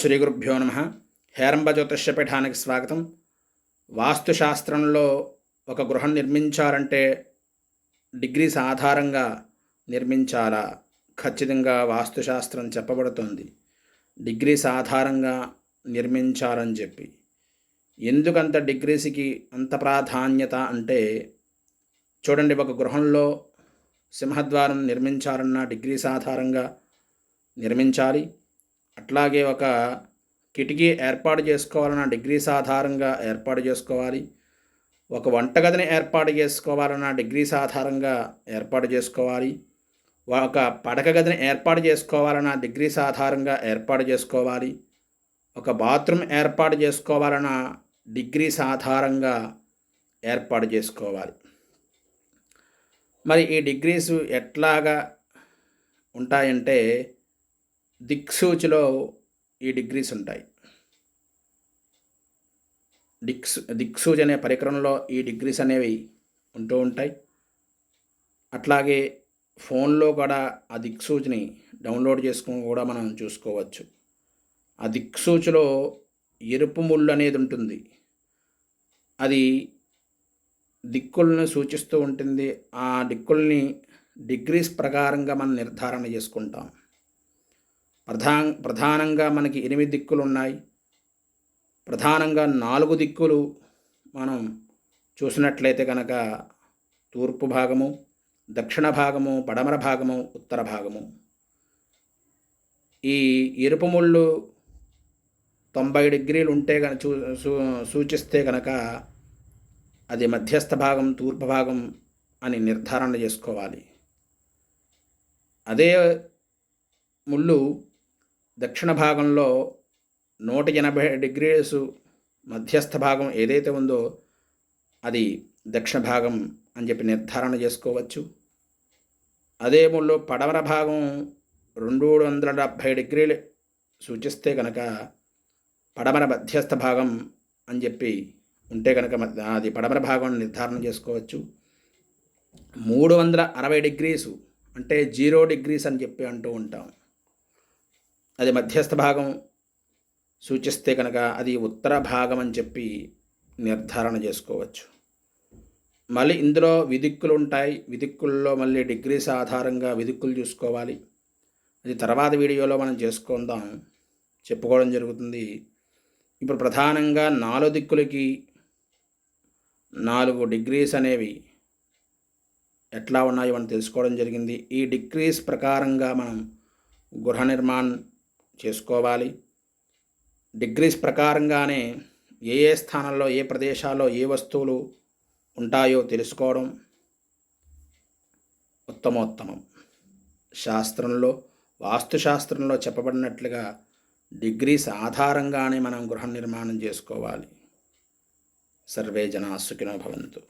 శ్రీ గురుభ్యో నమః. హేరంబ జ్యోతిష్యపీఠానికి స్వాగతం. వాస్తుశాస్త్రంలో ఒక గృహం నిర్మించాలంటే డిగ్రీస్ ఆధారంగా నిర్మించాలా? ఖచ్చితంగా వాస్తుశాస్త్రం చెప్పబడుతుంది డిగ్రీస్ ఆధారంగా నిర్మించాలని చెప్పి. ఎందుకంత డిగ్రీస్కి అంత ప్రాధాన్యత అంటే, చూడండి, ఒక గృహంలో సింహద్వారం నిర్మించాలన్నా డిగ్రీస్ ఆధారంగా నిర్మించాలి. అట్లాగే ఒక కిటికీ ఏర్పాటు చేసుకోవాలన్న డిగ్రీస్ ఆధారంగా ఏర్పాటు చేసుకోవాలి. ఒక వంటగదిని ఏర్పాటు చేసుకోవాలన్న డిగ్రీస్ ఆధారంగా ఏర్పాటు చేసుకోవాలి. ఒక పడక గదిని ఏర్పాటు చేసుకోవాలన్న డిగ్రీస్ ఆధారంగా ఏర్పాటు చేసుకోవాలి. ఒక బాత్రూమ్ ఏర్పాటు చేసుకోవాలన్న డిగ్రీస్ ఆధారంగా ఏర్పాటు చేసుకోవాలి. మరి ఈ డిగ్రీస్ ఎట్లాగా ఉంటాయంటే, దిక్సూచిలో ఈ డిగ్రీస్ ఉంటాయి. దిక్సూచి అనే పరికరంలో ఈ డిగ్రీస్ అనేవి ఉంటూ ఉంటాయి. అట్లాగే ఫోన్లో కూడా ఆ దిక్సూచిని డౌన్లోడ్ చేసుకుని కూడా మనం చూసుకోవచ్చు. ఆ దిక్సూచిలో ఎరుపు ముళ్ళు అనేది ఉంటుంది. అది దిక్కులను సూచిస్తూ ఉంటుంది. ఆ దిక్కుల్ని డిగ్రీస్ ప్రకారంగా మనం నిర్ధారణ చేసుకుంటాం. ప్రధానంగా మనకి 8 దిక్కులు ఉన్నాయి. ప్రధానంగా 4 దిక్కులు మనం చూసినట్లయితే కనుక తూర్పు భాగము, దక్షిణ భాగము, పడమర భాగము, ఉత్తర భాగము. ఈ ఎరుపు ముళ్ళు 90 డిగ్రీలు ఉంటే కనుక సూచిస్తే కనుక అది మధ్యస్థ భాగం, తూర్పు భాగం అని నిర్ధారణ చేసుకోవాలి. అదే ముళ్ళు దక్షిణ భాగంలో 180 డిగ్రీస్ మధ్యస్థ భాగం ఏదైతే ఉందో అది దక్షిణ భాగం అని చెప్పి నిర్ధారణ చేసుకోవచ్చు. అదే ముళ్ళు పడమర భాగం 270 డిగ్రీలు సూచిస్తే కనుక పడమర మధ్యస్థ భాగం అని చెప్పి ఉంటే కనుక అది పడమర భాగం నిర్ధారణ చేసుకోవచ్చు. 360 డిగ్రీసు అంటే 0 డిగ్రీస్ అని చెప్పి అంటూ ఉంటాం. అది మధ్యస్థ భాగం సూచిస్తే కనుక అది ఉత్తర భాగం అని చెప్పి నిర్ధారణ చేసుకోవచ్చు. మళ్ళీ ఇందులో విదిక్కులు ఉంటాయి. విదిక్కుల్లో మళ్ళీ డిగ్రీస్ ఆధారంగా విదిక్కులు చూసుకోవాలి. అది తర్వాత వీడియోలో మనం చెప్పుకోవడం జరుగుతుంది. ఇప్పుడు ప్రధానంగా 4 దిక్కులకి 4 డిగ్రీస్ అనేవి ఎట్లా ఉన్నాయో మనం తెలుసుకోవడం జరిగింది. ఈ డిగ్రీస్ ప్రకారంగా మనం గృహ నిర్మాణం చేసుకోవాలి. డిగ్రీస్ ప్రకారంగానే ఏ స్థానంలో, ఏ ప్రదేశాల్లో ఏ వస్తువులు ఉంటాయో తెలుసుకోవడం ఉత్తమోత్తమం. శాస్త్రంలో, వాస్తుశాస్త్రంలో చెప్పబడినట్లుగా డిగ్రీస్ ఆధారంగానే మనం గృహ నిర్మాణం చేసుకోవాలి. సర్వే జనా సుఖినో భవంతు.